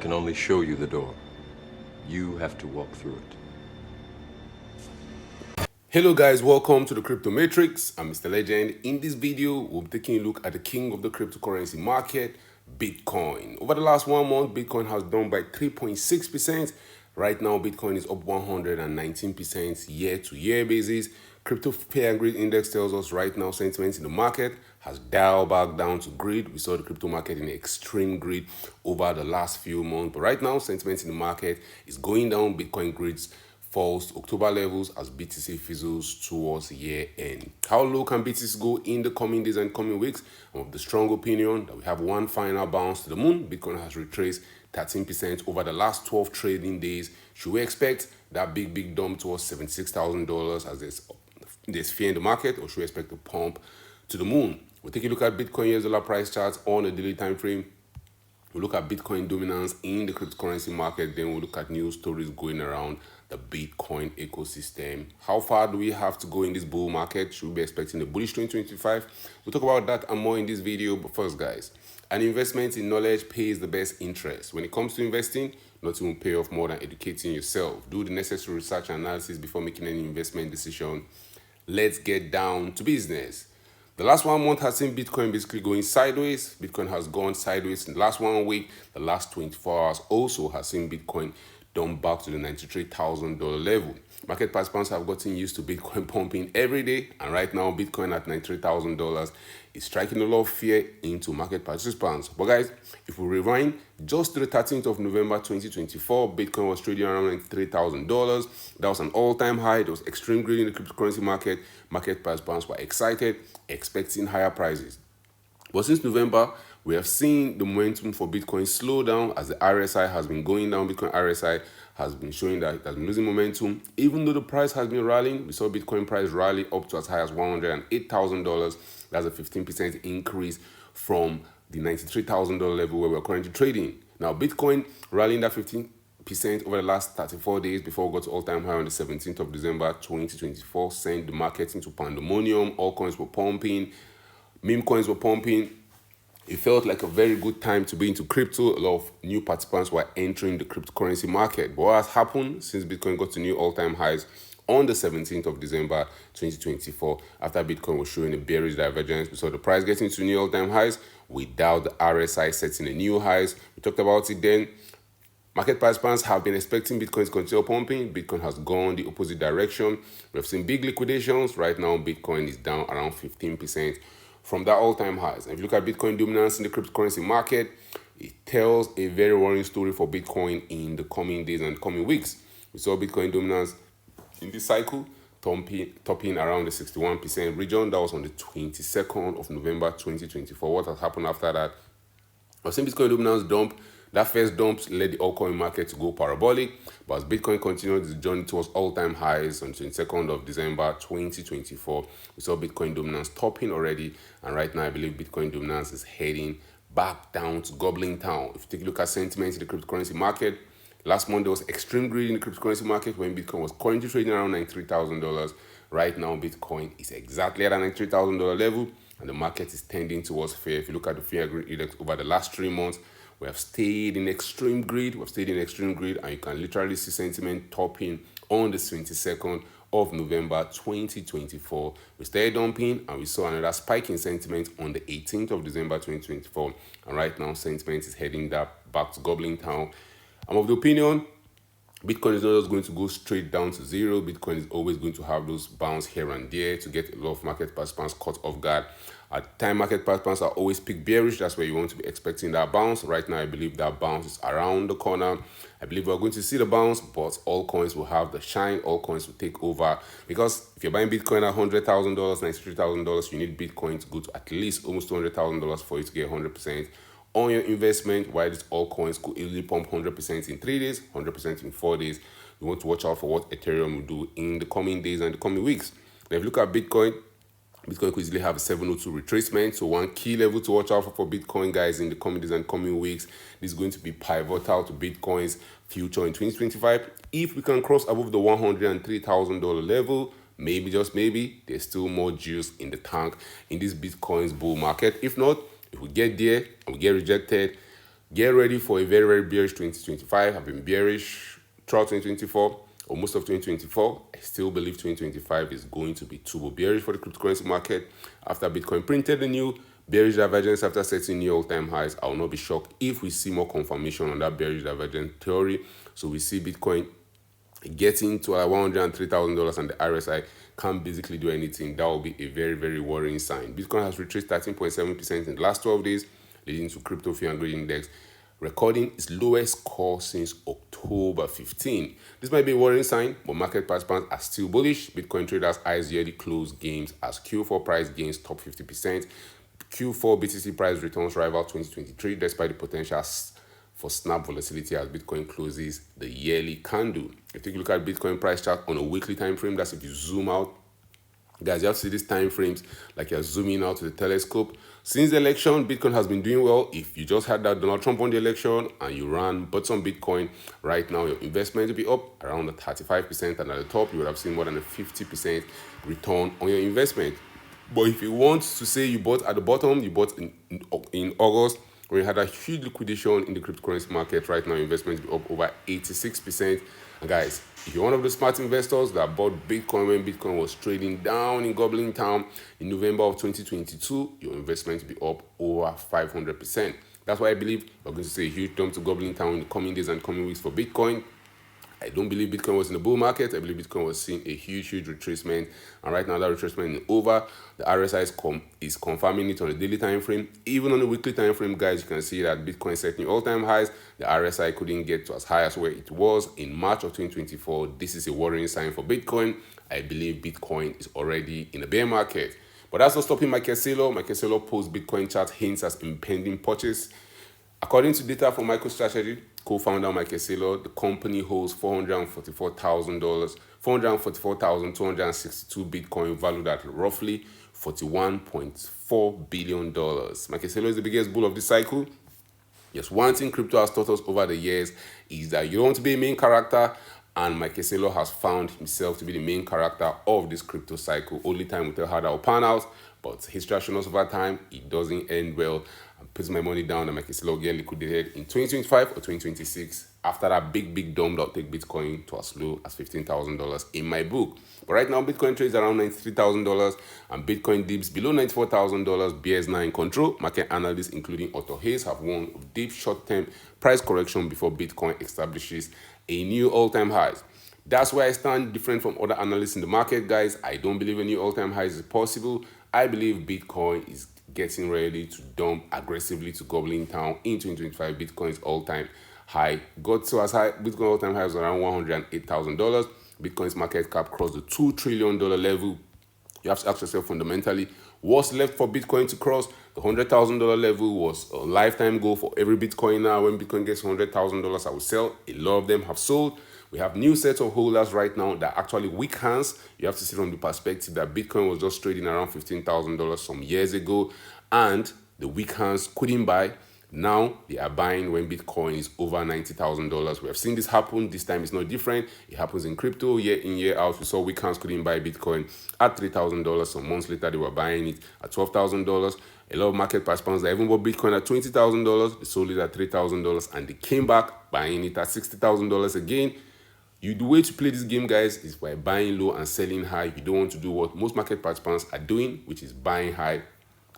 can only show you the door. You have to walk through it. Hello guys, welcome to the Crypto Matrix. I'm Mr. Legend. In this video, we'll be taking a look at the king of the cryptocurrency market, Bitcoin. Over the last 1 month, Bitcoin has done by 3.6%. Right now, Bitcoin is up 119% year-to-year basis. Crypto Fear and Greed Index tells us right now sentiment in the market has dialed back down to greed. We saw the crypto market in extreme greed over the last few months. But right now, sentiment in the market is going down. Bitcoin greeds falls to October levels as BTC fizzles towards year end. How low can BTC go in the coming days and coming weeks? I'm of the strong opinion that we have one final bounce to the moon. Bitcoin has retraced 13% over the last 12 trading days. Should we expect that big dump towards $76,000 as there's fear in the market, or should we expect a pump to the moon? We'll take a look at Bitcoin US dollar price charts on a daily time frame. We'll look at Bitcoin dominance in the cryptocurrency market. Then we'll look at news stories going around the Bitcoin ecosystem. How far do we have to go in this bull market? Should we be expecting a bullish 2025? We'll talk about that and more in this video. But first, guys, an investment in knowledge pays the best interest. When it comes to investing, nothing will pay off more than educating yourself. Do the necessary research and analysis before making any investment decision. Let's get down to business. The last 1 month has seen Bitcoin basically going sideways. Bitcoin has gone sideways in the last 1 week. The last 24 hours also has seen Bitcoin dump back to the $93,000 level. Market participants have gotten used to Bitcoin pumping every day, and right now Bitcoin at $93,000 is striking a lot of fear into market participants. But guys, if we rewind just to the 13th of November 2024, Bitcoin was trading around $93,000. That was an all-time high. There was extreme greed in the cryptocurrency market. Market participants were excited, expecting higher prices. But since November, we have seen the momentum for Bitcoin slow down as the RSI has been going down. Bitcoin RSI has been showing that it has been losing momentum. Even though the price has been rallying, we saw Bitcoin price rally up to as high as $108,000. That's a 15% increase from the $93,000 level where we're currently trading. Now, Bitcoin rallying that 15% over the last 34 days before we got to all-time high on the 17th of December 2024, sent the market into pandemonium. Altcoins were pumping, meme coins were pumping. It felt like a very good time to be into crypto. A lot of new participants were entering the cryptocurrency market. But what has happened since Bitcoin got to new all-time highs on the 17th of December 2024, after Bitcoin was showing a bearish divergence, we saw the price getting to new all-time highs without the RSI setting a new highs. We talked about it then. Market participants have been expecting Bitcoin to continue pumping. Bitcoin has gone the opposite direction. We have seen big liquidations. Right now, Bitcoin is down around 15% from that all-time highs. And if you look at Bitcoin dominance in the cryptocurrency market, it tells a very worrying story for Bitcoin in the coming days and coming weeks. We saw Bitcoin dominance in this cycle topping around the 61% region. That was on the 22nd of November 2024. What has happened after that? I've seen Bitcoin dominance dump. That first dump led the altcoin market to go parabolic, but as Bitcoin continued its journey towards all-time highs on the 22nd of December 2024, we saw Bitcoin dominance topping already, and right now I believe Bitcoin dominance is heading back down to Goblin Town. If you take a look at sentiment in the cryptocurrency market, last month there was extreme greed in the cryptocurrency market when Bitcoin was currently trading around $93,000. Right now, Bitcoin is exactly at a $93,000 level, and the market is tending towards fear. If you look at the fear greed index over the last 3 months, we have stayed in extreme greed. And you can literally see sentiment topping on the 22nd of November 2024. We started dumping, and we saw another spike in sentiment on the 18th of December 2024. And right now, sentiment is heading back to Goblin Town. I'm of the opinion Bitcoin is not just going to go straight down to zero. Bitcoin is always going to have those bounce here and there to get a lot of market participants caught off guard. At the time, market participants are always peak bearish. That's where you want to be expecting that bounce. Right now, I believe that bounce is around the corner. I believe we're going to see the bounce, but all coins will have the shine. All coins will take over. Because if you're buying Bitcoin at $100,000, $93,000, you need Bitcoin to go to at least almost $200,000 for you to get 100% on your investment, while these altcoins could easily pump 100% in 3 days, 100% in 4 days. You want to watch out for what Ethereum will do in the coming days and the coming weeks. Now, if you look at Bitcoin could easily have a 702 retracement. So one key level to watch out for Bitcoin, guys, in the coming days and coming weeks, this is going to be pivotal to Bitcoin's future in 2025. If we can cross above the $103,000 level, maybe, just maybe, there's still more juice in the tank in this Bitcoin's bull market. If not, if we get there and we get rejected, Get ready for a very, very bearish 2025. I've been bearish throughout 2024 or most of 2024. I still believe 2025 is going to be turbo bearish for the cryptocurrency market. After Bitcoin printed a new bearish divergence after setting new all-time highs, I will not be shocked if we see more confirmation on that bearish divergence theory. So we see Bitcoin getting to $103,000 and the RSI can't basically do anything. That will be a very, very worrying sign. Bitcoin has retraced 13.7% in the last 12 days, leading to crypto fear and greed index recording its lowest score since October 15. This might be a worrying sign, but market participants are still bullish. Bitcoin traders eyes yearly close games as Q4 price gains top 50%. Q4 BTC price returns rival 2023 despite the potential for snap volatility as Bitcoin closes the yearly candle. If you take a look at Bitcoin price chart on a weekly time frame, that's if you zoom out. Guys, you have to see these time frames like you're zooming out to the telescope. Since the election, Bitcoin has been doing well. If you just had that Donald Trump won the election and you bought some Bitcoin, right now your investment will be up around the 35%, and at the top you would have seen more than a 50% return on your investment. But if you want to say you bought at the bottom, you bought in August, when you had a huge liquidation in the cryptocurrency market, right now investment will be up over 86%. And guys, if you're one of the smart investors that bought Bitcoin when Bitcoin was trading down in Goblin Town in November of 2022, your investment will be up over 500%. That's why I believe we're going to see a huge jump to Goblin Town in the coming days and coming weeks for Bitcoin. I don't believe Bitcoin was in the bull market. I believe Bitcoin was seeing a huge retracement. And right now that retracement is over. The RSI is confirming it on the daily time frame. Even on the weekly time frame, guys, you can see that Bitcoin setting all-time highs. The RSI couldn't get to as high as where it was in March of 2024. This is a worrying sign for Bitcoin. I believe Bitcoin is already in a bear market. But that's not stopping Michael Saylor. Michael Saylor post Bitcoin chart hints as impending purchase. According to data from MicroStrategy, co-founder Michael Saylor, the company holds $444,262 Bitcoin valued at roughly $41.4 billion. Michael Saylor is the biggest bull of this cycle. Yes, one thing crypto has taught us over the years is that you don't want to be a main character, and Michael Saylor has found himself to be the main character of this crypto cycle. Only time will tell how that will pan out, but history has shown us over time it doesn't end well. I'm putting my money down that Michael Saylor get liquidated in 2025 or 2026 after that big dump that will take Bitcoin to as low as $15,000 in my book. But right now, Bitcoin trades around $93,000 and Bitcoin dips below $94,000. Bears now in control. Market analysts, including Otto Hayes, have warned of deep short-term price correction before Bitcoin establishes a new all-time highs. That's where I stand different from other analysts in the market, guys. I don't believe a new all-time highs is possible. I believe Bitcoin is getting ready to dump aggressively to Goblin Town in 2025. Bitcoin's all-time high got to as high. Bitcoin all-time high was around $108,000. Bitcoin's market cap crossed the $2 trillion level. You have to ask yourself fundamentally, what's left for Bitcoin to cross? The $100,000 level was a lifetime goal for every Bitcoin. Now, when Bitcoin gets $100,000, I will sell. A lot of them have sold. We have new sets of holders right now that are actually weak hands. You have to see from the perspective that Bitcoin was just trading around $15,000 some years ago, and the weak hands couldn't buy. Now they are buying when Bitcoin is over $90,000. We have seen this happen. This time it's not different. It happens in crypto year in, year out. We saw weak hands couldn't buy Bitcoin at $3,000. Some months later, they were buying it at $12,000. A lot of market participants that even bought Bitcoin at $20,000, they sold it at $3,000, and they came back buying it at $60,000 again. The way to play this game, guys, is by buying low and selling high. You don't want to do what most market participants are doing, which is buying high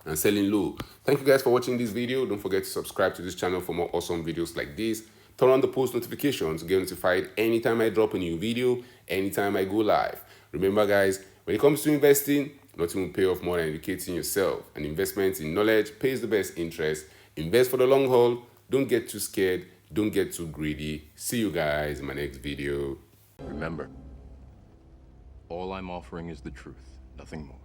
and selling low. Thank you guys for watching this video. Don't forget to subscribe to this channel for more awesome videos like this. Turn on the post notifications to get notified anytime I drop a new video, anytime I go live. Remember, guys, when it comes to investing, nothing will pay off more than educating yourself. And investment in knowledge pays the best interest. Invest for the long haul. Don't get too scared. Don't get too greedy. See you guys in my next video. Remember, all I'm offering is the truth, nothing more.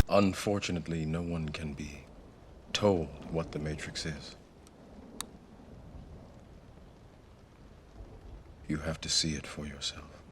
Unfortunately, no one can be told what the Matrix is. You have to see it for yourself.